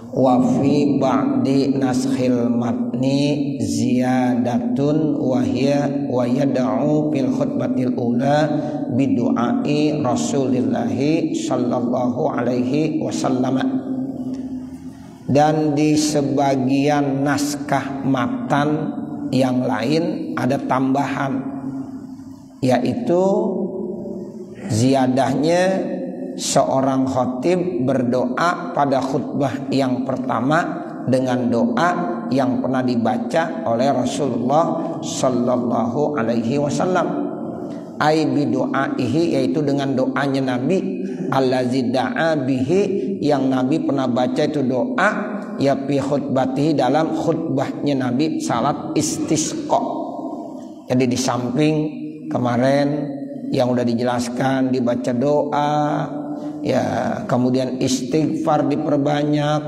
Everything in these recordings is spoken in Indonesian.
Wa fi ba'di naskhil matni ziyadatun wa yad'u fil khutbatil ula bidu'ai Rasulillahi sallallahu alaihi wasallam. Dan di sebagian naskah matan yang lain ada tambahan, yaitu ziyadahnya seorang khatib berdoa pada khutbah yang pertama dengan doa yang pernah dibaca oleh Rasulullah sallallahu alaihi wasallam. Ai bidu'aihi, yaitu dengan doanya Nabi allazi da'a bihi, yang Nabi pernah baca itu doa ya fi khutbatihi, dalam khutbahnya Nabi salat istisqa. Jadi di samping kemarin yang udah dijelaskan dibaca doa ya, kemudian istighfar diperbanyak,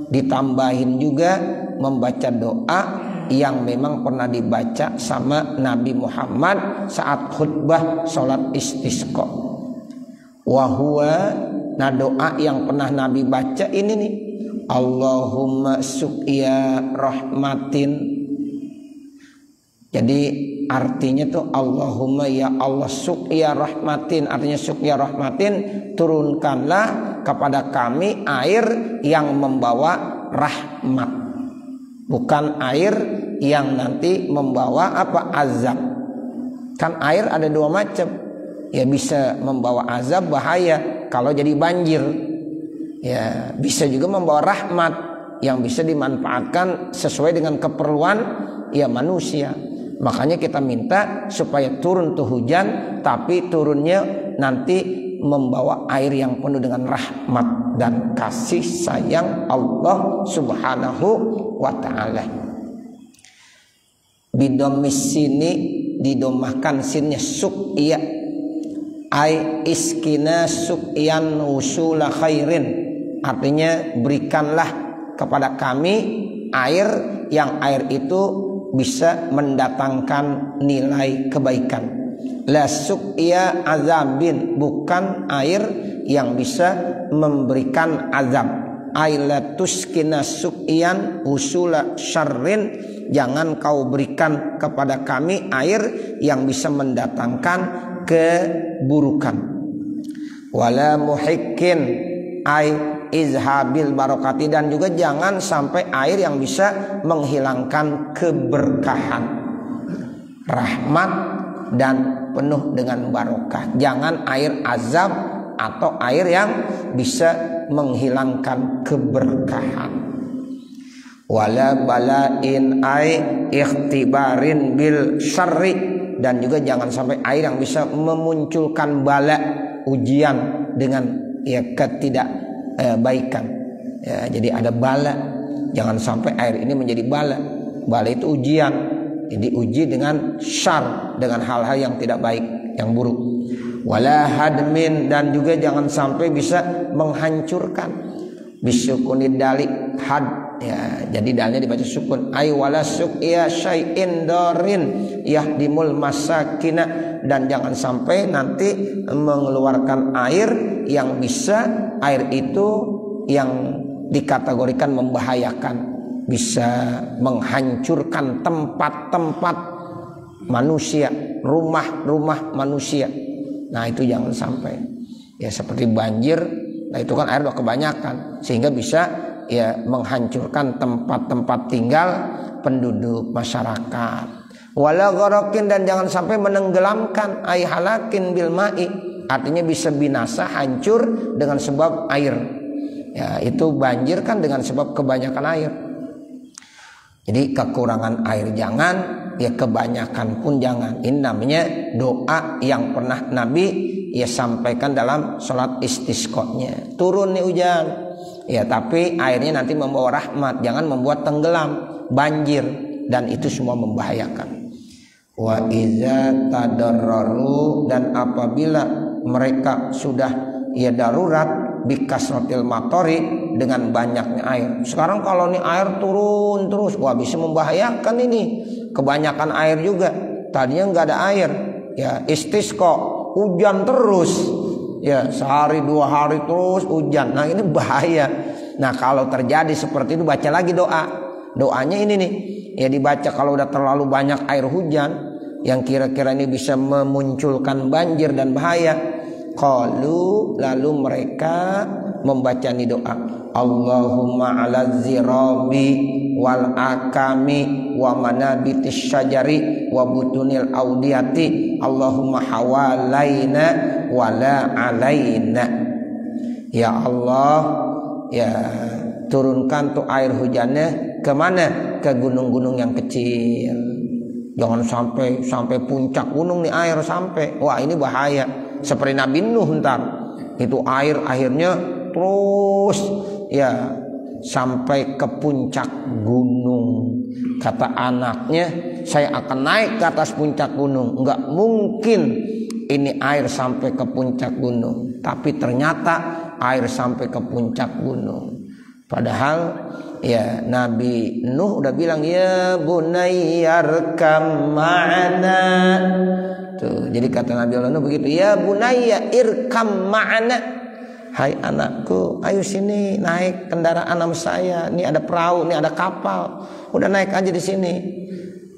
ditambahin juga membaca doa yang memang pernah dibaca sama Nabi Muhammad saat khutbah sholat istisqa. Wahwa, nah doa yang pernah Nabi baca ini nih, Allahumma suqya rahmatin. Jadi artinya tuh Allahumma ya Allah suqya rahmatin, artinya suqya rahmatin, turunkanlah kepada kami air yang membawa rahmat, bukan air yang nanti membawa apa, azab. Kan air ada dua macam, ya bisa membawa azab bahaya kalau jadi banjir, ya bisa juga membawa rahmat yang bisa dimanfaatkan sesuai dengan keperluan ya manusia. Makanya kita minta supaya turun tuh hujan, tapi turunnya nanti membawa air yang penuh dengan rahmat dan kasih sayang Allah subhanahu wa ta'ala. Bidomis sini didomahkan sinnya suqya, ai iskina suqyan usula khairin, artinya berikanlah kepada kami air yang air itu bisa mendatangkan nilai kebaikan. La suqya azabin, bukan air yang bisa memberikan azab. Aila tuskina suqyan usula syarrin, jangan kau berikan kepada kami air yang bisa mendatangkan keburukan. Wala muhikkin ai izhabil barokati, dan juga jangan sampai air yang bisa menghilangkan keberkahan, rahmat dan penuh dengan barokah. Jangan air azab atau air yang bisa menghilangkan keberkahan. Wala balain ai ikhtibarin bil syarri, dan juga jangan sampai air yang bisa memunculkan bala, ujian dengan ya ketidakbaikan. Ya, jadi ada bala, jangan sampai air ini menjadi bala. Bala itu ujian, jadi uji dengan syar, dengan hal-hal yang tidak baik, yang buruk. Wala hadmin, dan juga jangan sampai bisa menghancurkan. Bisyukunid dali had, ya, jadi dalnya dibaca sukun. Ay wala suqya syai'in darin yahdimul masakina, dan jangan sampai nanti mengeluarkan air yang bisa, air itu yang dikategorikan membahayakan, bisa menghancurkan tempat-tempat manusia, rumah-rumah manusia. Nah itu jangan sampai. Ya seperti banjir, nah itu kan air udah kebanyakan sehingga bisa ya menghancurkan tempat-tempat tinggal penduduk masyarakat. Wala gharakin, dan jangan sampai menenggelamkan, ay halakin bil ma'i, artinya bisa binasa, hancur dengan sebab air. Ya itu banjir kan dengan sebab kebanyakan air. Jadi kekurangan air jangan, ya kebanyakan pun jangan. Ini namanya doa yang pernah Nabi ya sampaikan dalam sholat istisqonya. Turun nih hujan, ya tapi airnya nanti membawa rahmat, jangan membuat tenggelam, banjir, dan itu semua membahayakan. Wa iza tadarraru, dan apabila mereka sudah ya darurat, bikasrotil matori, dengan banyaknya air. Sekarang kalau nih air turun terus, wah bisa membahayakan ini. Kebanyakan air juga. Tadinya nggak ada air, ya istisqa, hujan terus, ya sehari dua hari terus hujan. Nah ini bahaya. Nah kalau terjadi seperti itu baca lagi doa. Doanya ini nih, ya dibaca kalau udah terlalu banyak air hujan yang kira-kira ini bisa memunculkan banjir dan bahaya. Qalu, lalu mereka membaca nih doa. Allahumma ala zirabi wal akami wa manabitis syajari wa butunil audiyati Allahumma hawalaina wala alaina. Ya Allah, ya turunkan tuh air hujannya kemana? Ke gunung-gunung yang kecil. Jangan sampai puncak gunung nih air sampai. Wah ini bahaya. Seperti Nabi Nuh ntar. Itu air akhirnya terus ya sampai ke puncak gunung. Kata anaknya, saya akan naik ke atas puncak gunung. Enggak mungkin ini air sampai ke puncak gunung. Tapi ternyata air sampai ke puncak gunung. Padahal ya Nabi Nuh udah bilang ya bunayyarkam ma'ana. Tuh, jadi kata Nabi Allah Nuh begitu, ya bunayya irkam ma'ana. Hai anakku, ayo sini naik kendaraan sama saya. Ini ada perahu, ini ada kapal. Udah naik aja di sini.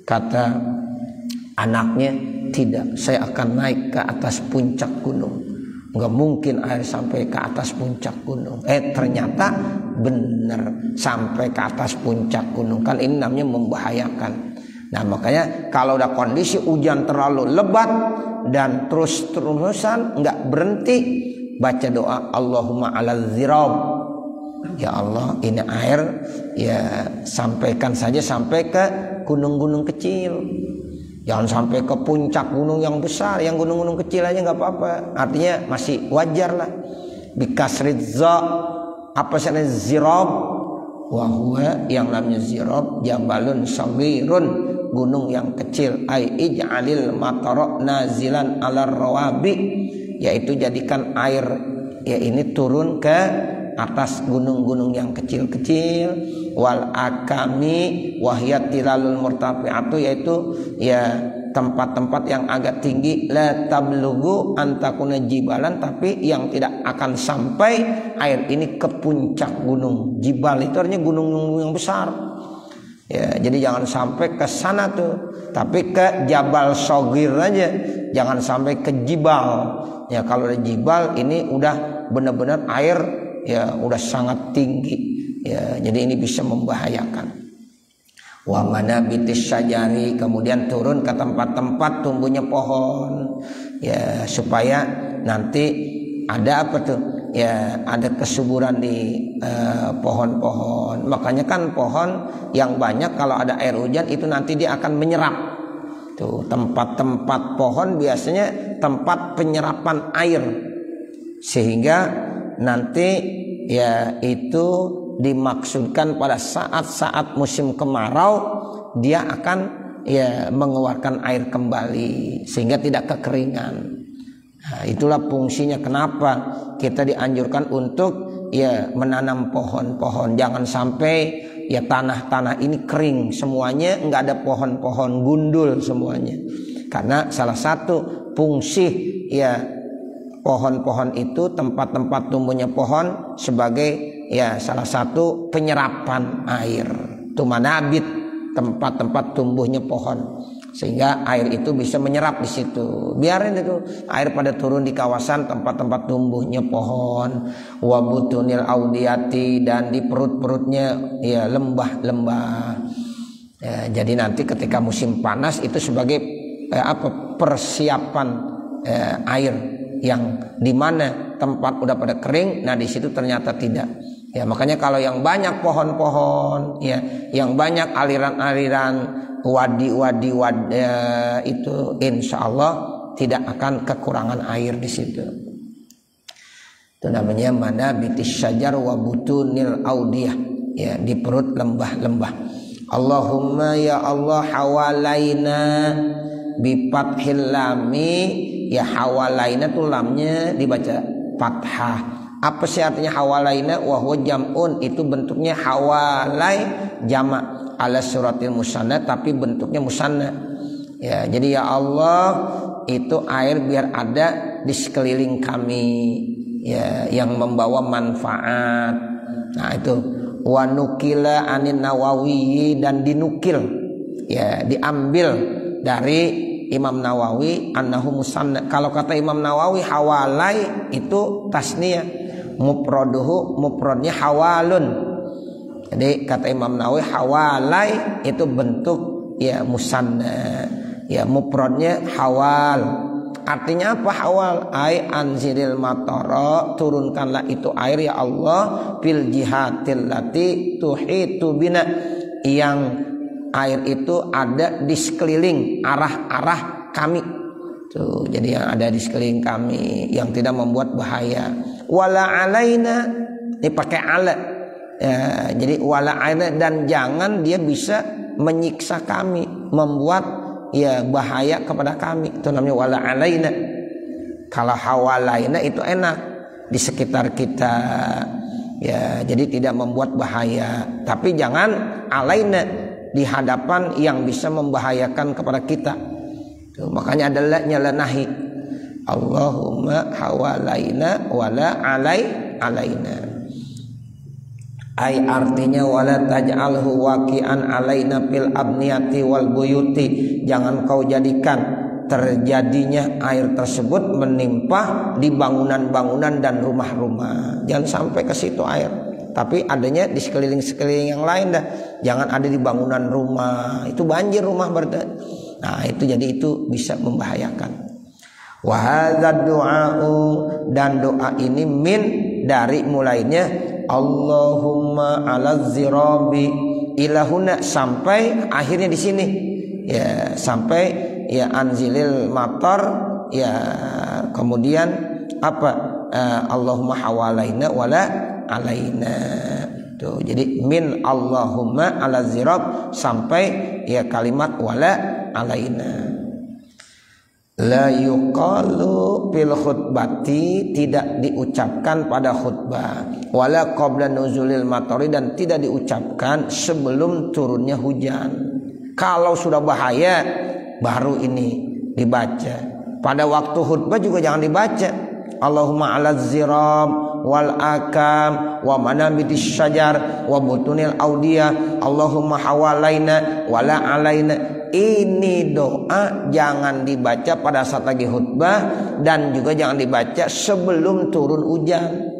Kata anaknya, tidak, saya akan naik ke atas puncak gunung. Enggak mungkin air sampai ke atas puncak gunung. Ternyata benar sampai ke atas puncak gunung. Kan ini namanya membahayakan. Nah makanya kalau udah kondisi hujan terlalu lebat dan terus-terusan enggak berhenti, baca doa Allahumma ala zirab. Ya Allah, ini air ya sampaikan saja sampai ke gunung-gunung kecil. Jangan sampai ke puncak gunung yang besar. Yang gunung-gunung kecil aja nggak apa-apa. Artinya masih wajar lah. Bikasrid za, apa sih zirab? Wahwa, yang namanya zirab jabalun saghirun, gunung yang kecil. Ai ij'alil matara nazilan ala rawabi, yaitu jadikan air ya ini turun ke atas gunung-gunung yang kecil-kecil. Wal akami wahyat tilalul murtafi'atu, yaitu ya tempat-tempat yang agak tinggi. La tablugu antakuna jibalan, tapi yang tidak akan sampai air ini ke puncak gunung. Jibal itu artinya gunung-gunung yang besar. Ya, jadi jangan sampai ke sana tuh, tapi ke Jabal Shogir aja. Jangan sampai ke jibal. Ya kalau ada jibal ini udah benar-benar air ya udah sangat tinggi. Ya, jadi ini bisa membahayakan. Wa manabitis syajari, kemudian turun ke tempat-tempat tumbuhnya pohon. Ya, supaya nanti ada apa tuh? Ya, ada kesuburan di pohon-pohon. Makanya kan pohon yang banyak kalau ada air hujan itu nanti dia akan menyerap. Tuh, tempat-tempat pohon biasanya tempat penyerapan air. Sehingga nanti ya itu dimaksudkan pada saat-saat musim kemarau dia akan ya mengeluarkan air kembali sehingga tidak kekeringan. Nah, itulah fungsinya kenapa kita dianjurkan untuk ya menanam pohon-pohon. Jangan sampai ya tanah-tanah ini kering semuanya, nggak ada pohon-pohon, gundul semuanya. Karena salah satu fungsi ya pohon-pohon itu, tempat-tempat tumbuhnya pohon sebagai ya salah satu penyerapan air. Tumanabit, tempat-tempat tumbuhnya pohon, sehingga air itu bisa menyerap di situ. Biarin itu air pada turun di kawasan tempat-tempat tumbuhnya pohon. Wabutunil audiyati, dan di perut-perutnya ya lembah-lembah. Ya, jadi nanti ketika musim panas itu sebagai persiapan air yang dimana tempat udah pada kering, nah di situ ternyata tidak. Ya makanya kalau yang banyak pohon-pohon, ya yang banyak aliran-aliran, wadi-wadi itu insya Allah tidak akan kekurangan air di situ. Itu namanya manabitis syajar wa butunil audiyah, ya di perut lembah-lembah. Allahumma ya Allah hawalaina bifathil lami, ya hawalaina tuh lamnya dibaca fathah. Apa sih artinya hawalaina? Wa huwa jam'un, itu bentuknya hawalai jamak ala suratil musanna, tapi bentuknya musanna. Ya, jadi ya Allah itu air biar ada di sekeliling kami. ya, yang membawa manfaat. Nah itu wa nukila anin Nawawi, dan dinukil, ya, diambil dari Imam Nawawi annahu musanna. Kalau kata Imam Nawawi hawalai itu tasniyah, mufradnya hawalun. Jadi kata Imam Nawawi hawalai itu bentuk ya musanna, ya mufradnya hawal. Artinya apa hawal? Ai anzilil matara, turunkanlah itu air ya Allah, fil jihatil lati tuhitu bina, yang air itu ada di sekeliling arah-arah kami. Tuh, jadi yang ada di sekeliling kami yang tidak membuat bahaya. Wala alaina, ini pakai ala. Ya, jadi wala alaina, dan jangan dia bisa menyiksa kami, membuat ya bahaya kepada kami. Itu namanya wala alaina. Kalau hawalaina itu enak, di sekitar kita, ya, jadi tidak membuat bahaya. Tapi jangan alaina, di hadapan yang bisa membahayakan kepada kita. Tuh, makanya adalah nyelenahi. Allahumma hawalaina wala alaina. Ai artinya wala taj'alhu waqi'an alaina fil abniyati wal buyuti. Jangan kau jadikan terjadinya air tersebut menimpa di bangunan-bangunan dan rumah-rumah. Jangan sampai ke situ air. Tapi adanya di sekeliling-sekeliling yang lain dah. Jangan ada di bangunan rumah. Itu banjir rumah berarti. Nah, itu jadi itu bisa membahayakan. Wa hadzal du'a'u, dan doa ini min dari mulainya Allahumma ala zirabi ilahuna sampai akhirnya di sini. Ya, sampai ya anzilil matar, ya kemudian apa? Allahumma hawalaina wala alaina. Tuh, jadi min Allahumma ala zirab sampai ya kalimat wala alaina. La yuqalu fil khutbati, tidak diucapkan pada khutbah, wala qabla nuzulil matari, dan tidak diucapkan sebelum turunnya hujan. Kalau sudah bahaya baru ini dibaca. Pada waktu khutbah juga jangan dibaca. Allahumma ala zirab wal akam wa manabitis syajar wa butunil audiyah Allahumma hawalaina wala alaina. Ini doa jangan dibaca pada saat lagi khutbah, dan juga jangan dibaca sebelum turun hujan.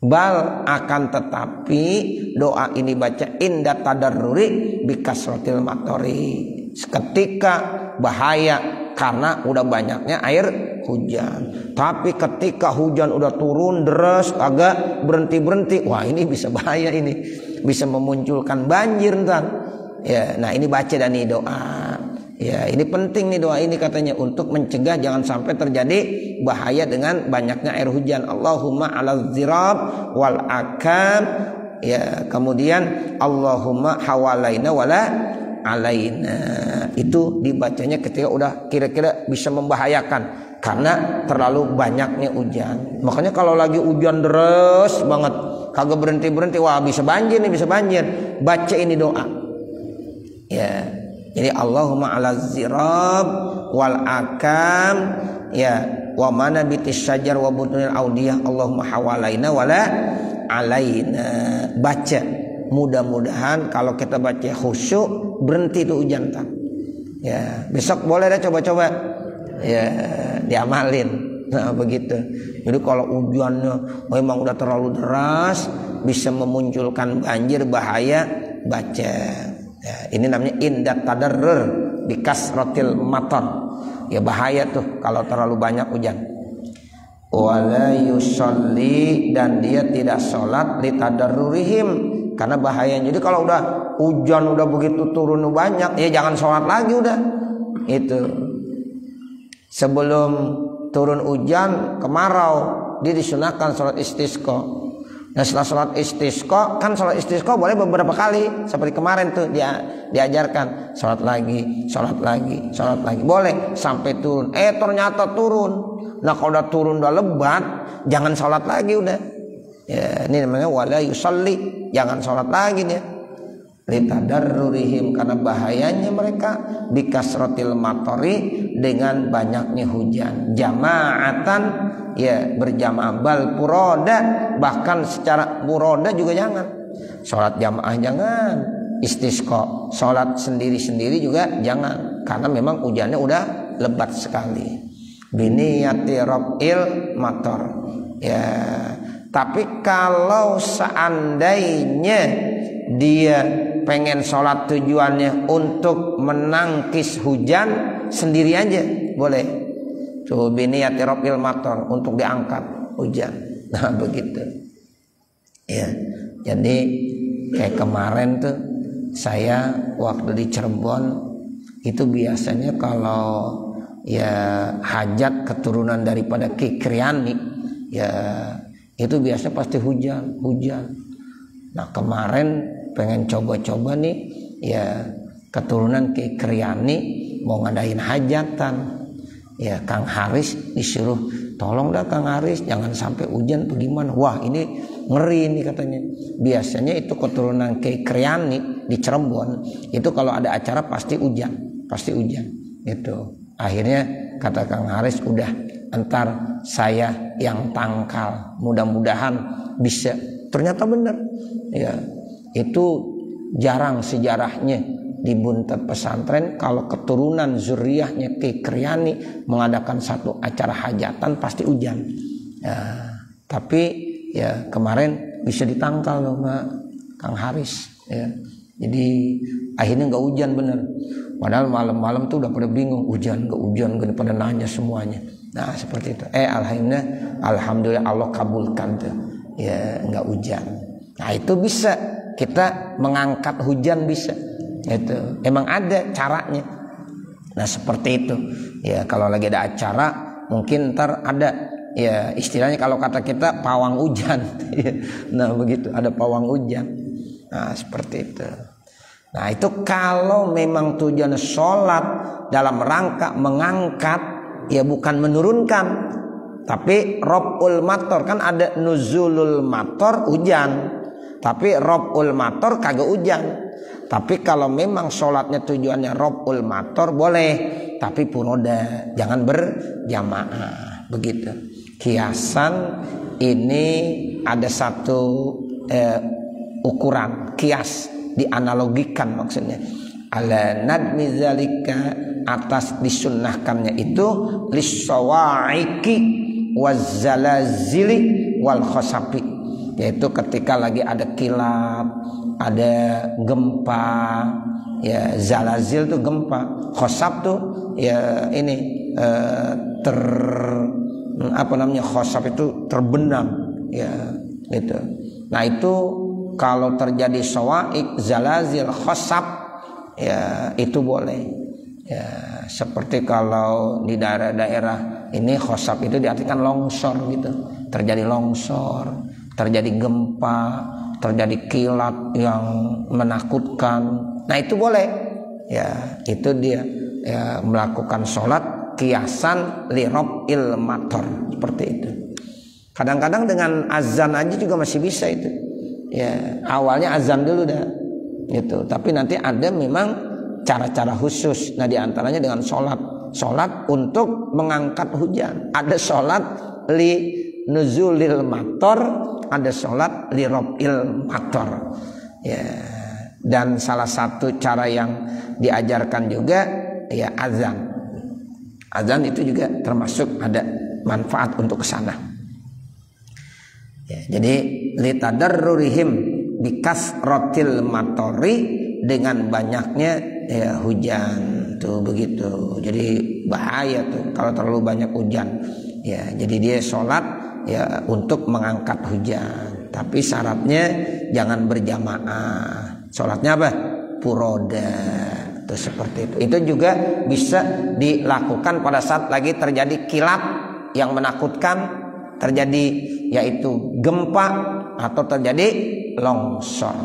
Bal akan tetapi doa ini baca inda tadarruri bikasratil matori, ketika bahaya karena udah banyaknya air hujan. Tapi ketika hujan udah turun deras, agak berhenti-berhenti, wah ini bisa bahaya, ini bisa memunculkan banjir ntar. Ya, nah ini baca dan ini doa. Ya, ini penting nih doa ini katanya untuk mencegah jangan sampai terjadi bahaya dengan banyaknya air hujan. Allahumma ala zirab wal akam. Ya, kemudian Allahumma hawalaina wala alaina. Itu dibacanya ketika udah kira-kira bisa membahayakan karena terlalu banyaknya hujan. Makanya kalau lagi hujan deras banget, kagak berhenti-berhenti, wah bisa banjir nih, bisa banjir. Baca ini doa. Ya, jadi Allahumma ala zirab wal akam, ya, wa mana bitis syajar wa butunil audiyah Allahumma hawalaina wala alaina. Baca, mudah-mudahan kalau kita baca khusyuk berhenti tuh hujan tak. Ya, besok boleh deh coba-coba. Ya, diamalin. Nah, begitu. Jadi kalau hujannya memang udah terlalu deras, bisa memunculkan banjir bahaya, baca. Ya, ini namanya indat tadarrur bikasratil matar. Ya bahaya tuh kalau terlalu banyak hujan. Wala yusalli, dan dia tidak sholat li tadarrurihim karena bahaya. Jadi kalau udah hujan udah begitu turun banyak, ya jangan sholat lagi udah. Itu sebelum turun hujan kemarau, dia disunahkan sholat istisqa. Nah setelah sholat istisqa, kan sholat istisqa boleh beberapa kali, seperti kemarin tuh dia diajarkan sholat lagi, boleh sampai turun. Ternyata turun. Nah kalau udah turun udah lebat, jangan sholat lagi udah. Ya, ini namanya wala yusalli, jangan sholat lagi nih. litadarrurihim karena bahayanya mereka, bikasrotil matori dengan banyaknya hujan, jama'atan ya berjamaah, bal puroda bahkan secara puroda juga jangan, sholat jamaah jangan, istisqa sholat sendiri-sendiri juga jangan, karena memang hujannya udah lebat sekali. Biniyati rab'il mator ya. Tapi kalau seandainya dia pengen sholat tujuannya untuk menangkis hujan, sendiri aja boleh. Tuh biniyati rab'il mator, untuk diangkat hujan. Nah begitu. Ya. Jadi kayak kemarin tuh saya waktu di Cirebon itu biasanya kalau ya hajat keturunan daripada Ki Kriani ya itu biasa pasti hujan. Nah kemarin pengen coba-coba nih ya keturunan Ki Kriani mau ngadain hajatan ya, Kang Haris disuruh tolong dah Kang Haris jangan sampai hujan bagaimana. Wah ini ngeri nih katanya. Biasanya itu keturunan Ki Kriani di Cirebon itu kalau ada acara pasti hujan itu. Akhirnya kata Kang Haris, udah entar saya yang tangkal, mudah-mudahan bisa. Ternyata benar ya, itu jarang sejarahnya di Buntet pesantren kalau keturunan zuriyahnya Ki Kriani mengadakan satu acara hajatan pasti hujan ya. Tapi ya kemarin bisa ditangkal sama Kang Haris ya. Jadi akhirnya nggak hujan bener. Padahal malam-malam tuh udah pada bingung hujan nggak hujan, pada nanya semuanya. Nah seperti itu. Alhamdulillah Allah kabulkan tuh. Ya nggak hujan. Nah itu bisa kita mengangkat hujan bisa. Itu emang ada caranya. Nah seperti itu. Ya kalau lagi ada acara mungkin ntar ada ya istilahnya kalau kata kita pawang hujan. Nah begitu ada pawang hujan. Nah seperti itu. Nah itu kalau memang tujuan sholat dalam rangka mengangkat ya bukan menurunkan, tapi robul mator kan ada nuzulul mator hujan, tapi robul mator kagak hujan. Tapi kalau memang sholatnya tujuannya robul mator boleh, tapi puroda jangan berjamaah begitu. Kiasan ini ada satu ukuran kias dianalogikan maksudnya ala nadmi zalika atas disunnahkannya itu lissawaiki wazzalazili wal khosafi, yaitu ketika lagi ada kilat, ada gempa ya, zalazil tuh gempa, khosab tuh ya ini khosab itu terbenam ya gitu. Nah itu kalau terjadi sawaik, zalazil, khosab ya itu boleh ya, seperti kalau di daerah-daerah ini khosab itu diartikan longsor gitu, terjadi longsor, terjadi gempa, terjadi kilat yang menakutkan. Nah itu boleh ya, itu dia ya, melakukan sholat kiasan li rob'il mator seperti itu. Kadang-kadang dengan azan aja juga masih bisa itu. Ya, awalnya azan dulu dah gitu. Tapi nanti ada memang cara-cara khusus. Nah, diantaranya dengan sholat untuk mengangkat hujan. Ada sholat li nuzulil mator, ada sholat li rob'il mator. Ya, dan salah satu cara yang diajarkan juga ya azan. Azan itu juga termasuk ada manfaat untuk kesana. Ya, jadi litadarrurihim bikasrotil matori, dengan banyaknya ya hujan tuh begitu. Jadi bahaya tuh kalau terlalu banyak hujan. Ya, jadi dia sholat ya untuk mengangkat hujan. Tapi syaratnya jangan berjamaah. Sholatnya apa? Puroda. Tuh seperti itu. Itu juga bisa dilakukan pada saat lagi terjadi kilat yang menakutkan, terjadi yaitu gempa atau terjadi longsor.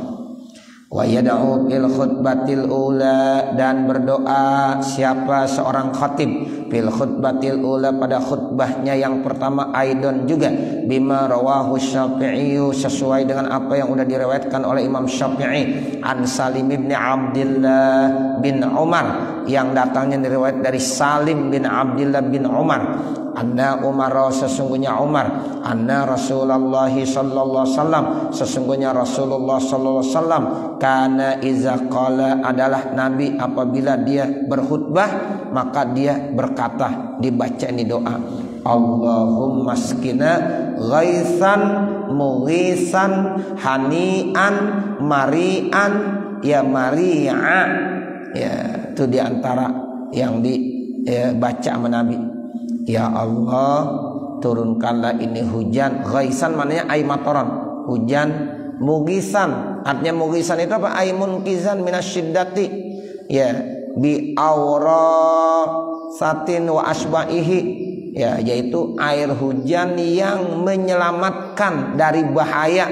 Wa yad'u fil khutbatil ula, dan berdoa siapa seorang khatib fil khutbatil ula pada khutbahnya yang pertama aidon juga bima rawahu Syafi'i sesuai dengan apa yang sudah diriwayatkan oleh Imam Syafi'i an Salim bin Abdullah bin Umar yang datangnya diriwayat dari Salim bin Abdullah bin Umar anna Umar sesungguhnya Umar anna Rasulullah sallallahu alaihi wasallam sesungguhnya Rasulullah sallallahu alaihi wasallam kana iza qala adalah nabi apabila dia berkhutbah maka dia berkata dibaca ini doa Allahumma skina ghaisan mughisan hanian marian ya mari'a ya itu diantara yang dibaca sama Nabi. Ya Allah turunkanlah ini hujan. Ghaisan maknanya ay matoran, hujan. Mughisan artinya mughisan itu apa? Ay munkizan minasyiddati ya bi aura satin wa asbahihi ya yaitu air hujan yang menyelamatkan dari bahaya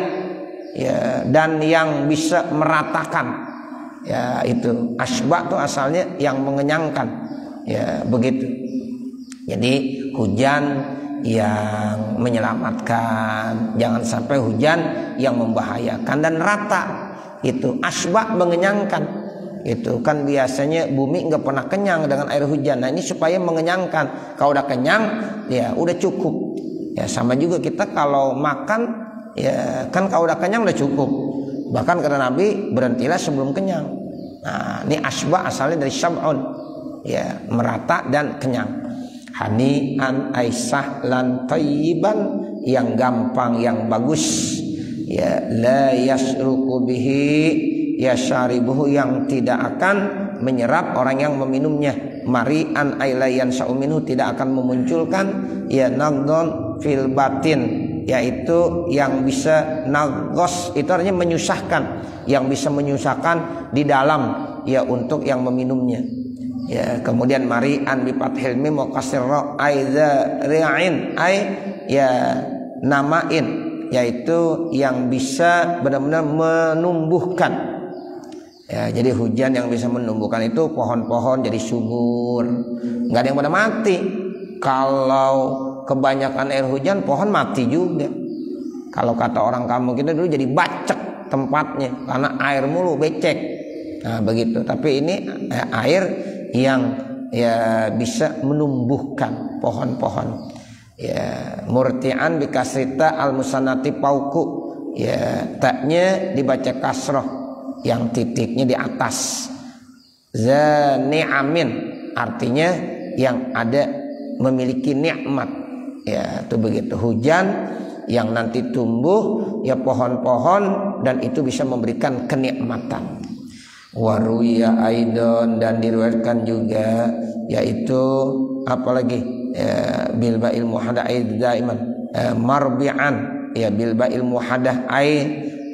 ya dan yang bisa meratakan ya itu asbah itu asalnya yang mengenyangkan ya begitu. Jadi hujan yang menyelamatkan, jangan sampai hujan yang membahayakan dan rata. Itu asbah mengenyangkan. Itu kan biasanya bumi nggak pernah kenyang dengan air hujan. Nah ini supaya mengenyangkan. Kalau udah kenyang, ya udah cukup. Ya sama juga kita kalau makan, ya kan kalau udah kenyang udah cukup. Bahkan kata Nabi berhentilah sebelum kenyang. Nah ini asbah asalnya dari syab'un, ya merata dan kenyang. Hani'an ay sahlan thayyiban yang gampang yang bagus ya la yasruku bihi ya syaribuhu yang tidak akan menyerap orang yang meminumnya mari'an ay la yansa'u minhu tidak akan memunculkan ya nagdon fil batin yaitu yang bisa nagos itu artinya menyusahkan yang bisa menyusahkan di dalam ya untuk yang meminumnya. Ya, kemudian mari'an bi fathil mim wa kasr ra aiza ri'in ay ya namain yaitu yang bisa benar-benar menumbuhkan. Ya, jadi hujan yang bisa menumbuhkan itu pohon-pohon jadi subur. Enggak ada yang pada mati. Kalau kebanyakan air hujan pohon mati juga. Kalau kata orang kampung kita dulu jadi bacek tempatnya karena air mulu becek. Nah, begitu. Tapi ini air yang ya bisa menumbuhkan pohon-pohon ya murti'an bi kasrita al musannati pauku ya taknya dibaca kasroh yang titiknya di atas za ni'amin artinya yang ada memiliki nikmat ya itu begitu hujan yang nanti tumbuh ya pohon-pohon dan itu bisa memberikan kenikmatan. Waruya aidon dan diriwayatkan juga yaitu apalagi ya, bilba'il muhadah daiman marbi'an ya bilba'il muhadah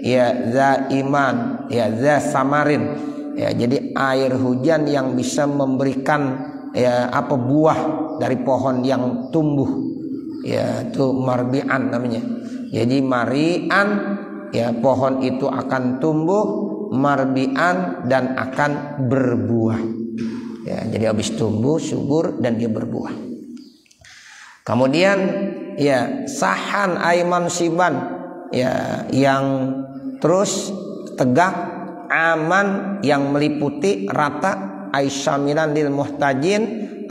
ya zaiman ya za samarin ya jadi air hujan yang bisa memberikan ya apa buah dari pohon yang tumbuh ya itu marbi'an namanya. Jadi mari'an ya pohon itu akan tumbuh marbian dan akan berbuah ya jadi habis tumbuh subur dan dia berbuah. Kemudian ya sahan aiman siban ya yang terus tegak aman yang meliputi rata aisyamilan lil muhtajin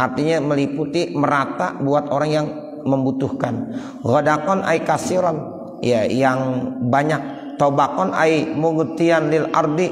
artinya meliputi merata buat orang yang membutuhkan. Ghadaqan ay kasiran ya yang banyak. Tobakon ay mugutian lil ardi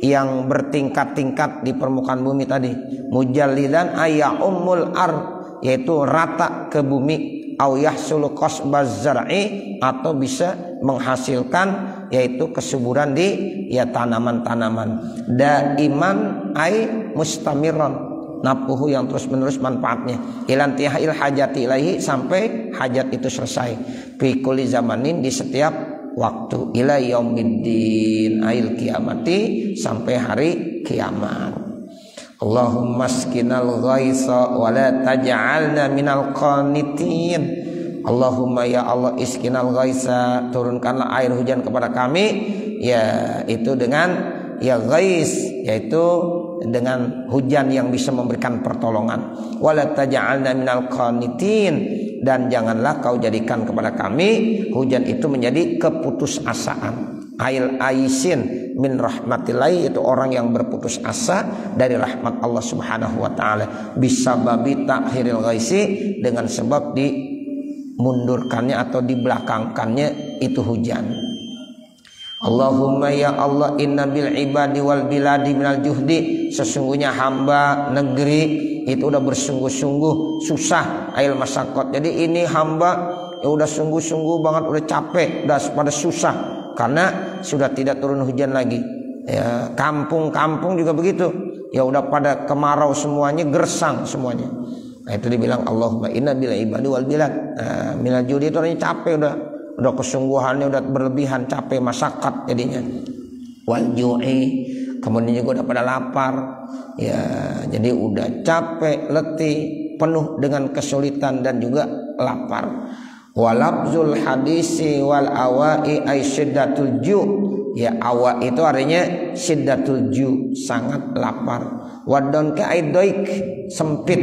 yang bertingkat-tingkat di permukaan bumi tadi. Mujallidan ayya ummul ar yaitu rata ke bumi. Au yahsulu qasbaz zar'i atau bisa menghasilkan yaitu kesuburan di ya tanaman-tanaman. Daiman ay mustamiron napuhu yang terus-menerus manfaatnya. Ilantihil hajati ilaihi sampai hajat itu selesai. Fi kulli zamanin di setiap waktu ila yaumiddin ail kiamati sampai hari kiamat. Allahumma askinal ghaisa wa la taj'alna minal qanitin. Allahumma ya Allah iskinal ghaisa turunkanlah air hujan kepada kami ya itu dengan ya ghais yaitu dengan hujan yang bisa memberikan pertolongan. Wala taj'alna minal qanitin, dan janganlah kau jadikan kepada kami hujan itu menjadi keputusasaan. Ail aisin min rahmatillah, itu orang yang berputus asa dari rahmat Allah Subhanahu wa taala, bisababi ta'khiril ghaisi, dengan sebab dimundurkannya atau dibelakangkannya itu hujan. Allahumma ya Allah, inna bil ibadi wal biladi minal juhdi, sesungguhnya hamba negeri itu udah bersungguh-sungguh susah, ail masyaqat. Jadi ini hamba ya udah sungguh-sungguh banget, udah capek, udah pada susah karena sudah tidak turun hujan lagi. Ya, kampung-kampung juga begitu. Ya udah pada kemarau semuanya, gersang semuanya. Nah, itu dibilang Allahumma inna bil ibadi wal bilad. Minal juhdi itu orangnya capek, udah kesungguhannya udah berlebihan, capek, masyaqat jadinya. Wal ju'i, kemudian juga udah pada lapar. Ya, jadi udah capek, letih, penuh dengan kesulitan dan juga lapar. Walabzul hadisi wal awai ay syiddatul ju'. Ya, awa itu artinya syiddatul ju', sangat lapar. Wadon ka aidoik, sempit.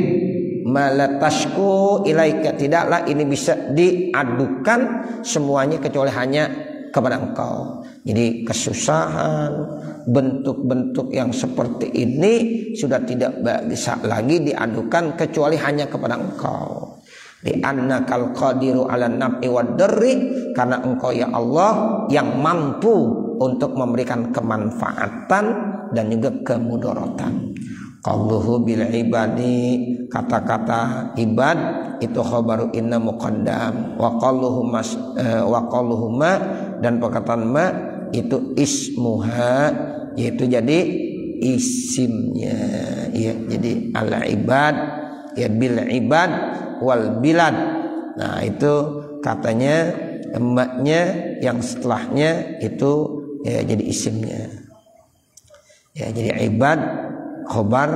Malatashku ilaika, tidaklah ini bisa diadukan semuanya kecuali hanya kepada engkau. Jadi kesusahan, bentuk-bentuk yang seperti ini sudah tidak bisa lagi diadukan kecuali hanya kepada engkau. Di annakal qadiru ala naf'i wad darri, karena engkau ya Allah yang mampu untuk memberikan kemanfaatan dan juga kemudaratan. Qauluhu bil ibadi, kata-kata ibad itu khabaru inna muqaddam, wa qauluhu ma, dan perkataan ma itu ismuha, yaitu jadi isimnya. Ya, jadi al ibad, ya bil ibad wal bilad. Nah, itu katanya emaknya yang setelahnya itu ya jadi isimnya. Ya, jadi ibad khobar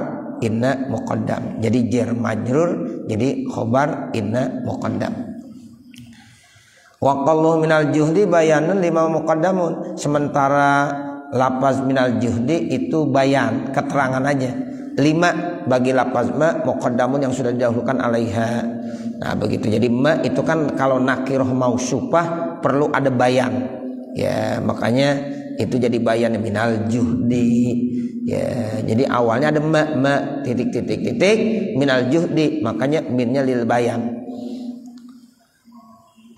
inna muqaddam. Jadi jar majrur, jadi khobar inna muqaddam. Wa qallu minal juhdi bayanun lima muqaddamun. Sementara lafaz minal juhdi itu bayan, keterangan aja. 5 bagi lafaz ma muqaddamun yang sudah didahulukan alaiha. Nah, begitu. Jadi ma itu kan kalau nakirah mausufah perlu ada bayan. Ya, makanya itu jadi bayan minal juhdi. Ya, jadi awalnya ada ma titik minal juhdi, makanya minnya lil bayan.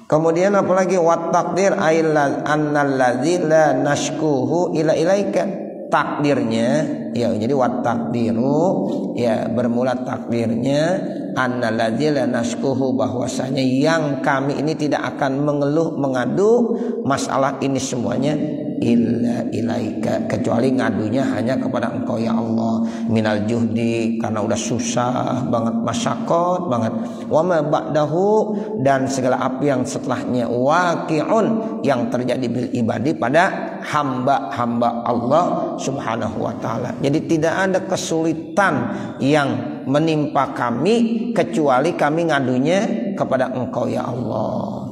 Kemudian apalagi wat takdir ailal annalladzi la nashkuhu ila ilaika, takdirnya ya, jadi wat takdiru ya bermula takdirnya annalladzi la nashkuhu, bahwasanya yang kami ini tidak akan mengeluh mengadu masalah ini semuanya illa ilaika, kecuali ngadunya hanya kepada engkau ya Allah, minal juhdi karena udah susah banget, masyaqat banget, wa ma ba'dahu, dan segala apa yang setelahnya, waqi'un, yang terjadi bil ibadi pada hamba-hamba Allah Subhanahu wa taala. Jadi tidak ada kesulitan yang menimpa kami kecuali kami ngadunya kepada engkau ya Allah.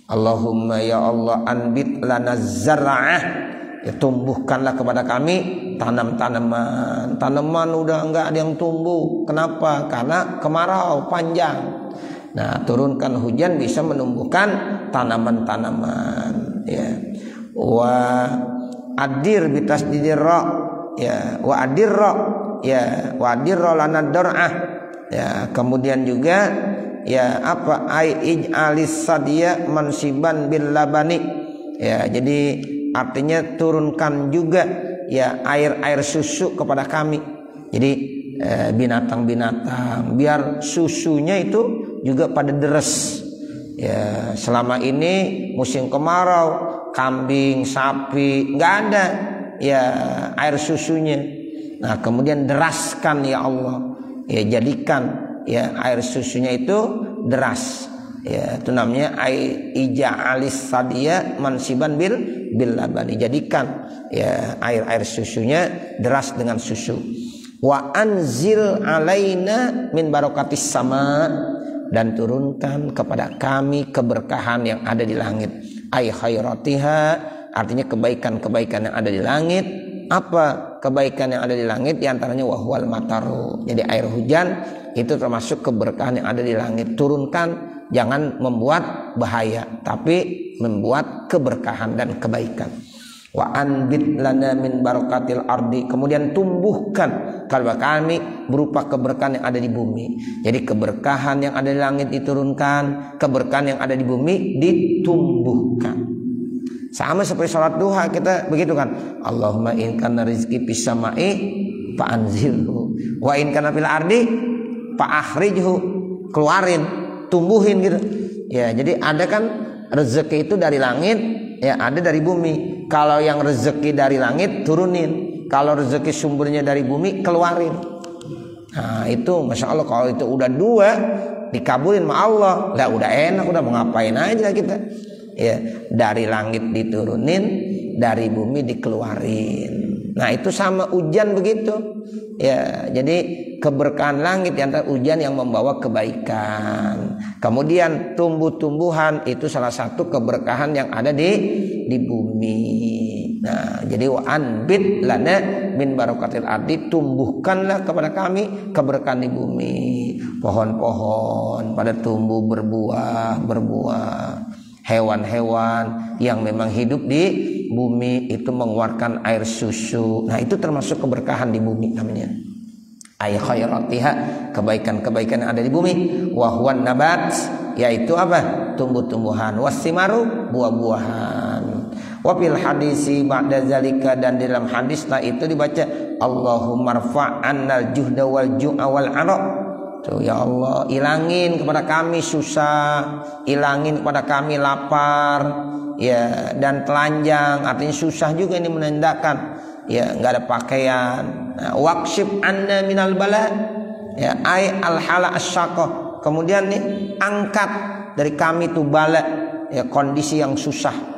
Allahumma ya Allah anbit lana zar'ah, ya tumbuhkanlah kepada kami tanaman udah enggak ada yang tumbuh. Kenapa? Karena kemarau panjang. Nah, turunkan hujan bisa menumbuhkan tanaman-tanaman, ya. Wa adir bitasdidir ra, ya, wa adir ra, ya, wa adir ra lana dar'ah, ya. Kemudian juga ya apa ai ij'alis sadiya mansiban bil labani, ya, jadi artinya turunkan juga ya air susu kepada kami. Jadi binatang-binatang biar susunya itu juga pada deres. Ya, selama ini musim kemarau kambing sapi nggak ada ya air susunya. Nah, kemudian deraskan ya Allah, ya jadikan ya air susunya itu deras, ya itu namanya ija'alis sadiya mansiban bil labani, jadikan ya air susunya deras dengan susu. Wa anzil alaina min barakatis sama, dan turunkan kepada kami keberkahan yang ada di langit. Ai khairatiha, artinya kebaikan-kebaikan yang ada di langit. Apa kebaikan yang ada di langit diantaranya wahwal mataru. Jadi air hujan itu termasuk keberkahan yang ada di langit. Turunkan, jangan membuat bahaya, tapi membuat keberkahan dan kebaikan. Wa anbit lana min barakatil ardi, kemudian tumbuhkan kepada kami berupa keberkahan yang ada di bumi. Jadi keberkahan yang ada di langit diturunkan, keberkahan yang ada di bumi ditumbuhkan. Sama seperti sholat duha kita begitu kan. Allahumma in kana rizqi fis samai fa anzilhu wa in kana fil ardi fa akhrijhu, keluarin, tumbuhin gitu. Ya, jadi ada kan rezeki itu dari langit, ya ada dari bumi. Kalau yang rezeki dari langit turunin, kalau rezeki sumbernya dari bumi keluarin. Nah itu masya Allah, kalau itu udah dua dikabulin sama Allah, lah udah enak, udah mau ngapain aja kita. Ya, dari langit diturunin, dari bumi dikeluarin. Nah itu sama hujan begitu. Ya, jadi keberkahan langit yang hujan yang membawa kebaikan. Kemudian tumbuh-tumbuhan itu salah satu keberkahan yang ada di bumi. Nah, jadi wa anbit lana min barakatil ardi, tumbuhkanlah kepada kami keberkahan di bumi. Pohon-pohon pada tumbuh berbuah. Hewan-hewan yang memang hidup di bumi itu mengeluarkan air susu. Nah itu termasuk keberkahan di bumi namanya. Ay khairatiha, kebaikan-kebaikan yang ada di bumi. Wahwan nabat, yaitu apa? Tumbuh-tumbuhan. Wasimaru, buah-buahan. Wafil hadisi ba'da zalika, dan di dalam hadis itu dibaca Allahumma rfa'annal juhda wal ju'a wal 'ara. Tuh, ya Allah, ilangin kepada kami susah, ilangin kepada kami lapar, ya, dan telanjang. Artinya susah juga ini menandakan, ya, nggak ada pakaian. Nah, waqshif anna minal bala, ya, ay al hala asyaqah. Kemudian nih angkat dari kami tuh bala, ya, kondisi yang susah.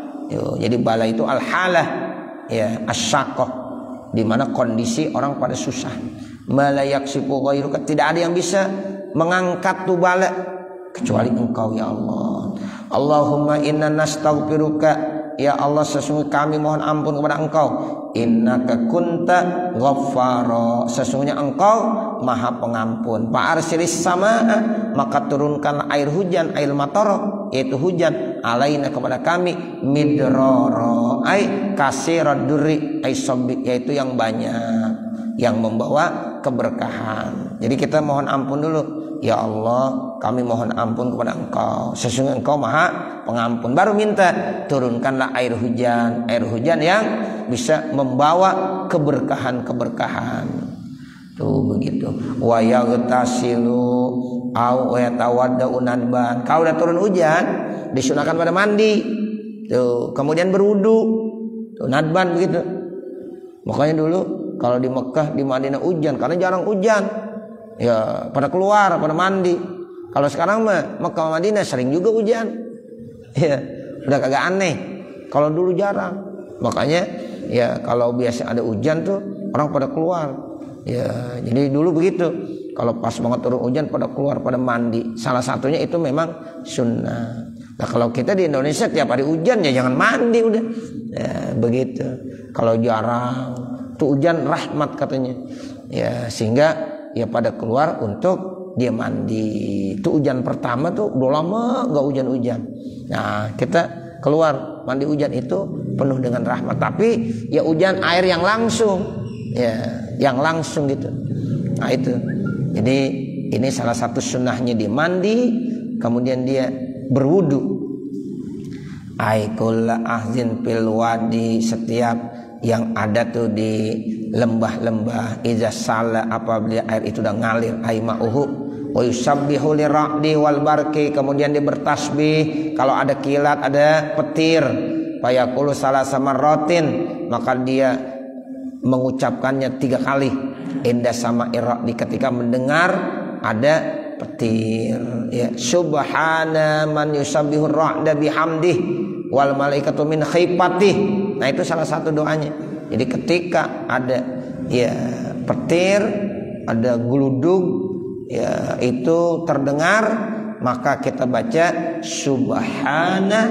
Jadi bala itu al hala, ya, asyaqah, di mana kondisi orang pada susah. Malayaksifu ghairuka, tidak ada yang bisa mengangkat tu bala kecuali Engkau ya Allah. Allahumma inna nastaghfiruka, ya Allah sesungguhnya kami mohon ampun kepada Engkau. Innaka kunta ghaffara, sesungguhnya Engkau Maha Pengampun. Fa arsilis samaa, maka turunkan air hujan, air matar, yaitu hujan, alaina kepada kami, midrara, ay kasirad durri, ay sabbi, yaitu yang banyak, yang membawa keberkahan. Jadi kita mohon ampun dulu. Ya Allah, kami mohon ampun kepada Engkau, sesungguhnya Engkau Maha Pengampun. Baru minta turunkanlah air hujan yang bisa membawa keberkahan-keberkahan. Tuh begitu. Wa yaghtasilu au yatawaddau nadban. Kalau udah turun hujan, disunahkan pada mandi. Tuh, kemudian berwudu. Tuh nadban begitu. Makanya dulu kalau di Mekah, di Madinah hujan, karena jarang hujan, ya pada keluar, pada mandi. Kalau sekarang mah Mekah Madinah sering juga hujan, ya udah kagak aneh. Kalau dulu jarang, makanya ya kalau biasa ada hujan tuh orang pada keluar. Ya jadi dulu begitu. Kalau pas banget turun hujan pada keluar, pada mandi. Salah satunya itu memang sunnah. Nah kalau kita di Indonesia tiap hari hujan ya jangan mandi udah. Ya begitu. Kalau jarang tuh hujan rahmat katanya. Ya sehingga ya pada keluar untuk dia mandi. Itu hujan pertama tuh udah lama gak hujan-hujan. Nah kita keluar mandi hujan itu penuh dengan rahmat. Tapi ya hujan air yang langsung, ya yang langsung gitu. Nah itu. Jadi ini salah satu sunnahnya dia mandi, kemudian dia berwudu. Aikul ahzin fil wadi, setiap yang ada tuh di lembah-lembah, iza sala, apabila air itu udah ngalir, aimauhu wa yusabbihu lira'di wal barki, kemudian dia bertasbih kalau ada kilat, ada petir, fayaqulu salasa marratin, maka dia mengucapkannya 3 kali, inda sama ira'di, ketika mendengar ada petir, ya subhana man yusabbihu ra'da bihamdih wal malaikatu min khifati. Nah itu salah satu doanya. Jadi ketika ada ya petir, ada geludug, ya itu terdengar, maka kita baca subhana,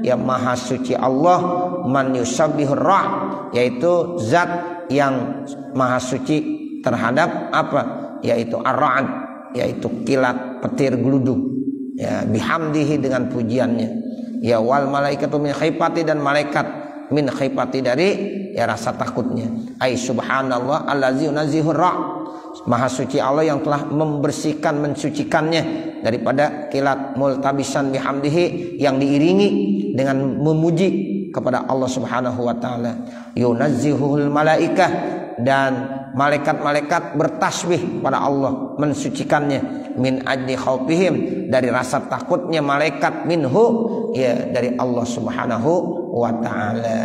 ya maha suci Allah, man yusabbihu ra', yaitu zat yang maha suci terhadap apa? Yaitu ar-ra'd, yaitu kilat, petir, geluduk. Ya, bihamdihi dengan pujiannya. Ya wal malaikatu min khifati, dan malaikat min khifati dari ya rasa takutnya. Ai subhanallah allazi yunazzihu ra'. Maha suci Allah yang telah membersihkan, mensucikannya daripada kilat, multabisan bihamdihi, yang diiringi dengan memuji kepada Allah Subhanahu wa taala. Yunazzihul malaikah, dan malaikat-malaikat bertasbih pada Allah, mensucikannya. Min ajli khaufihim, dari rasa takutnya malaikat, minhu, ya dari Allah Subhanahu wa taala.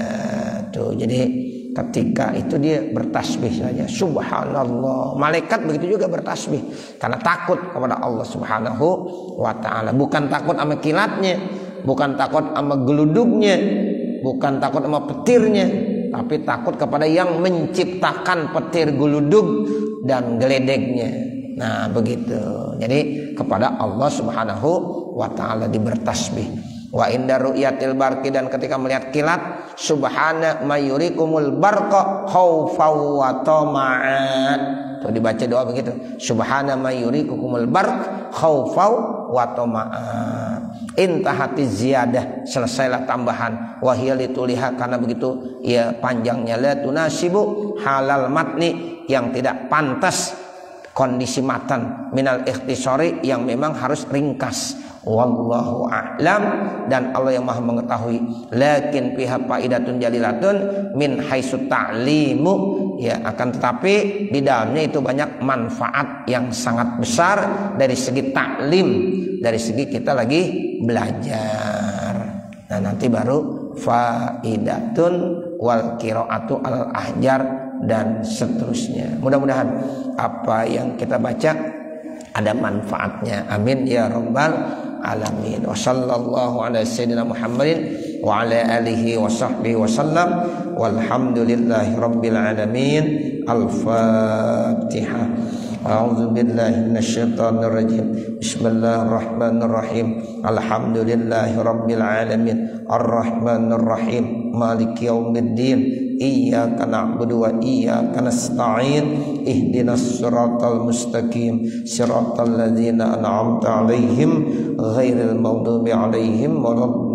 Tuh, jadi ketika itu dia bertasbih saja, subhanallah. Malaikat begitu juga bertasbih karena takut kepada Allah Subhanahu wa taala. Bukan takut sama kilatnya, bukan takut sama geluduknya, bukan takut sama petirnya, tapi takut kepada yang menciptakan petir, geluduk, dan geledeknya. Nah begitu. Jadi kepada Allah Subhanahu wa taala dibertasbih. Wa inda ru'yatil barqi, dan ketika melihat kilat, subhana mayurikumul barqa khaufan wa tama'an. Tuh dibaca doa begitu. Subhana mayurikumul barq khaufan wa tama'an. Intahati ziyadah, selesailah tambahan. Wahia lituliha, karena begitu ya panjangnya, la tunasibu halal matni, yang tidak pantas kondisi matan, minal ikhtisari, yang memang harus ringkas. Wallahu a'lam, dan Allah yang maha mengetahui. Lakin fiha faidatun jalilatun min haitsu ta'limu, ya akan tetapi di dalamnya itu banyak manfaat yang sangat besar dari segi taklim, dari segi kita lagi belajar. Nah nanti baru faidatun wal qiraatu al ahjar dan seterusnya. Mudah-mudahan apa yang kita baca ada manfaatnya. Amin ya rabbal alamin. Wa sallallahu ala sayyidina Muhammadin wa ala alihi wa sahbihi wa sallam. Walhamdulillahi rabbil alamin. Al-Fatihah. A'udzu billahi minasyaitonir rajim. Bismillahirrahmanirrahim. Alhamdulillahi rabbil alamin. Arrahmanir rahim. Maliki yaumiddin. Iyyaka na'budu wa iyyaka nasta'in. Ihdinas siratal mustaqim. Siratal ladzina an'amta 'alaihim ghairil maghdubi 'alaihim waladdallin.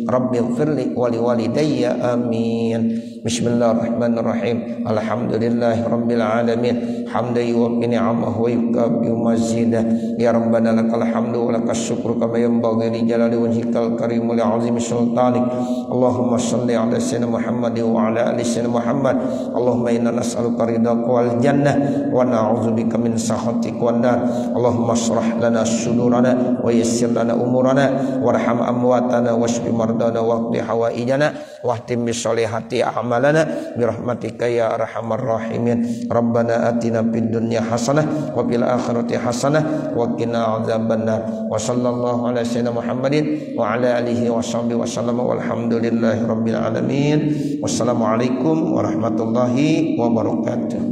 Rabbighfirli wa liwalidayya amin. Bismillahirrahmanirrahim. Alhamdulillahi rabbil alamin. Hamdan yuwaffi ni'amahu wa yukafi mazidah. Ya Rabbana lakal hamdu wa lakas syukru kama yanbaghi li jalali wajhikal karim wa li 'azimi sultanik. Allahumma shalli ala sayyidina Muhammad wa ala ali sayyidina Muhammad. Allahumma inna nas'aluka ridhaka wal jannah wa na'udzubika min sakhatika wan nar. Allahumma shrah lana sudurana wa yassir lana umurana warham amwatana washfi mardana waqdi hawaijana wahtim bisolihati a'malana birahmatika ya arhamar rahimin. Rabbana atina fid dunya hasanah wa fil akhirati hasanah wa qina adzabannar. Wa sallallahu ala sayyidina Muhammadin wa ala alihi wa sahbihi wa sallam. Walhamdulillahi rabbil alamin. Wassalamualaikum warahmatullahi wabarakatuh.